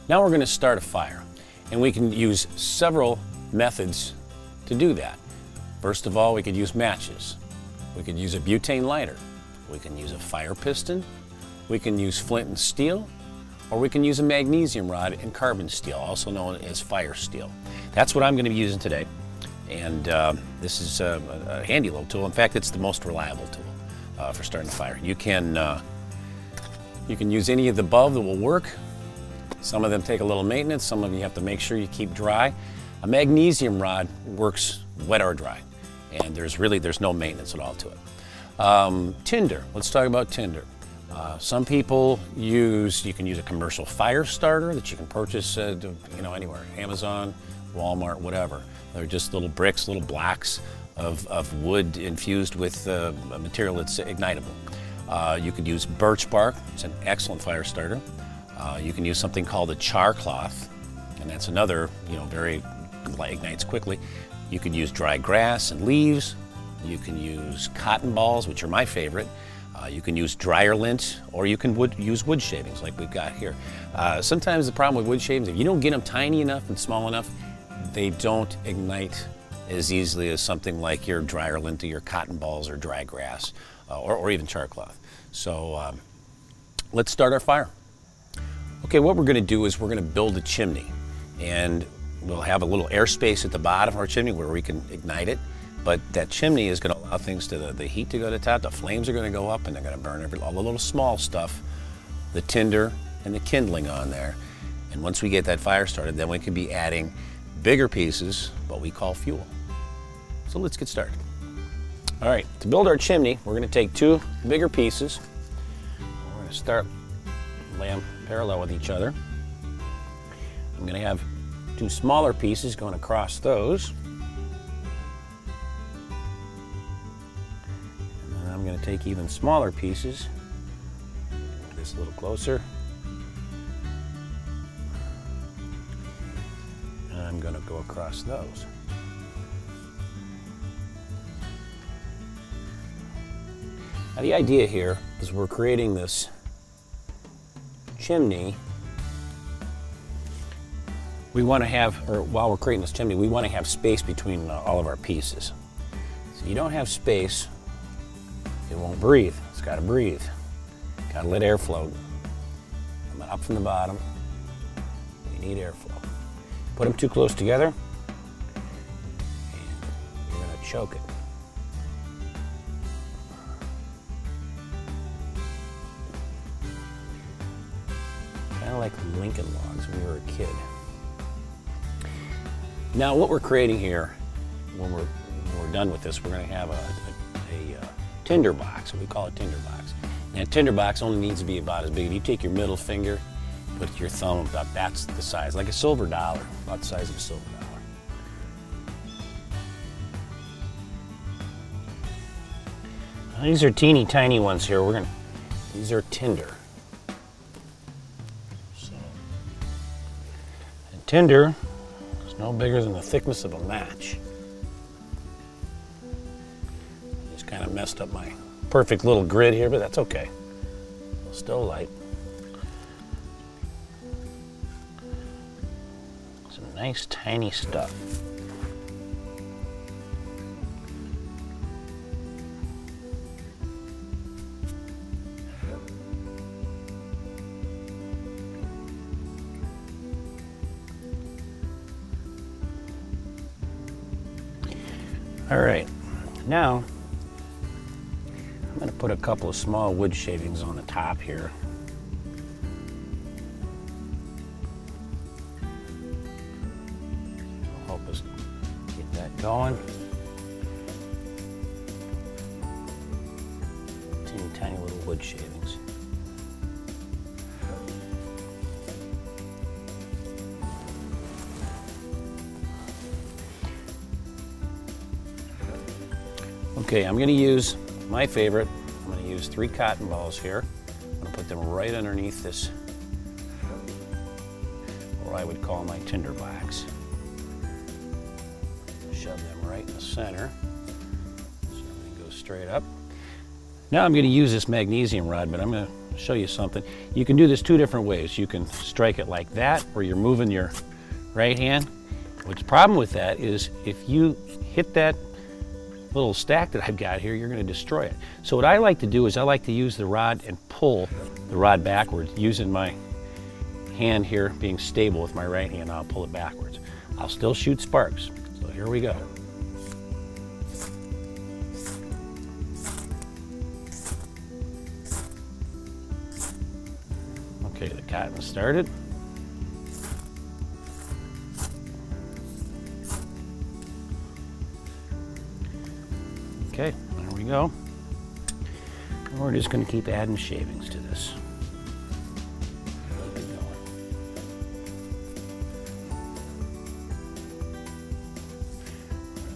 Now we're going to start a fire, and we can use several methods to do that. First of all, we could use matches. We could use a butane lighter. We can use a fire piston. We can use flint and steel, or we can use a magnesium rod and carbon steel, also known as fire steel. That's what I'm going to be using today, and this is a handy little tool. In fact, it's the most reliable tool for starting a fire. You can use any of the above that will work. Some of them take a little maintenance, some of them you have to make sure you keep dry. A magnesium rod works wet or dry, and there's no maintenance at all to it. Tinder, let's talk about tinder. Some people you can use a commercial fire starter that you can purchase anywhere, Amazon, Walmart, whatever. They're just little bricks, little blocks of wood infused with a material that's ignitable. You could use birch bark, it's an excellent fire starter. You can use something called a char cloth, and that's another, ignites quickly. You could use dry grass and leaves. You can use cotton balls, which are my favorite. You can use dryer lint, or you can use wood shavings like we've got here. Sometimes the problem with wood shavings, if you don't get them tiny enough and small enough, they don't ignite as easily as something like your dryer lint or your cotton balls or dry grass, or even char cloth. So let's start our fire. Okay, what we're going to do is we're going to build a chimney, and we'll have a little airspace at the bottom of our chimney where we can ignite it. But that chimney is going to allow things to the heat to go to the top, the flames are going to go up, and they're going to burn all the little small stuff, the tinder and the kindling on there. And once we get that fire started, then we can be adding bigger pieces, what we call fuel. So let's get started. All right, to build our chimney, we're going to take two bigger pieces. We're going to start, lay them parallel with each other. I'm going to have two smaller pieces going across those. And then I'm going to take even smaller pieces, move this a little closer. And I'm going to go across those. Now the idea here is we're creating this chimney. We want to have, or while we're creating this chimney, we want to have space between all of our pieces. So you don't have space, it won't breathe. It's got to breathe. Got to let air flow. Coming up from the bottom, we need airflow. Put them too close together, and you're going to choke it. Like Lincoln logs when we were a kid. Now what we're creating here, when we're done with this, we're going to have a tinder box. We call it tinder box. And a tinder box only needs to be about as big. If you take your middle finger, put your thumb about, that's the size, like a silver dollar, about the size of a silver dollar. Now, these are teeny tiny ones here. These are tinder. Tinder is no bigger than the thickness of a match. Just kind of messed up my perfect little grid here, but that's okay. Still light. Some nice tiny stuff. All right, now I'm going to put a couple of small wood shavings on the top here. It'll help us get that going. Teeny tiny little wood shavings. Okay, I'm going to use my favorite. I'm going to use 3 cotton balls here. I'm going to put them right underneath this, what I would call my tinder box. Shove them right in the center. So they go straight up. Now I'm going to use this magnesium rod, but I'm going to show you something. You can do this two different ways. You can strike it like that, where you're moving your right hand. What's the problem with that is if you hit that little stack that I've got here, you're going to destroy it. So what I like to do is I like to use the rod and pull the rod backwards, using my hand here being stable with my right hand. I'll pull it backwards. I'll still shoot sparks. So here we go. Okay, the cotton started. Okay, there we go. And we're just going to keep adding shavings to this.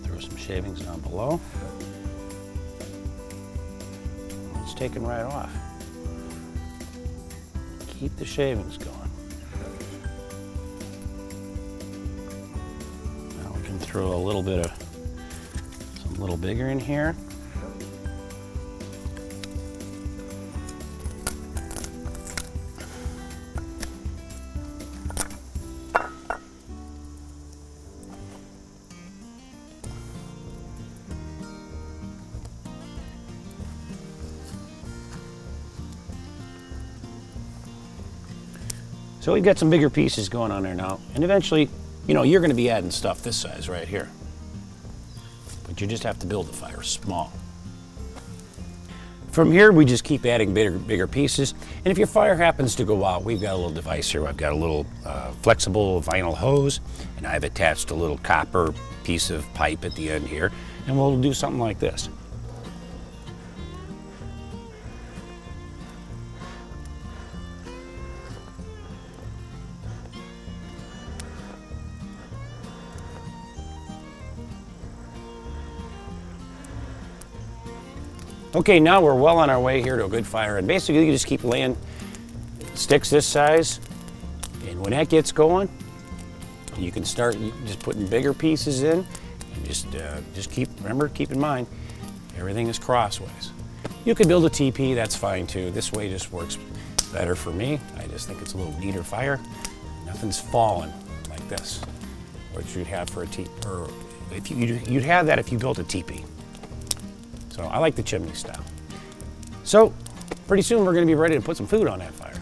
Throw some shavings down below. It's taken right off. Keep the shavings going. Now we can throw a little bit of a little bigger in here. So we've got some bigger pieces going on there now, and eventually, you know, you're going to be adding stuff this size right here. But you just have to build the fire small. From here, we just keep adding bigger pieces. And if your fire happens to go out, we've got a little device here. I've got a little flexible vinyl hose, and I've attached a little copper piece of pipe at the end here, and we'll do something like this. Okay, now we're well on our way here to a good fire, and basically you just keep laying sticks this size, and when that gets going, you can start just putting bigger pieces in, and just keep in mind, everything is crossways. You could build a teepee, that's fine too. This way just works better for me. I just think it's a little neater fire. Nothing's falling like this, which you'd have for a teepee, or if you'd have that if you built a teepee. So I like the chimney style. So pretty soon we're going to be ready to put some food on that fire.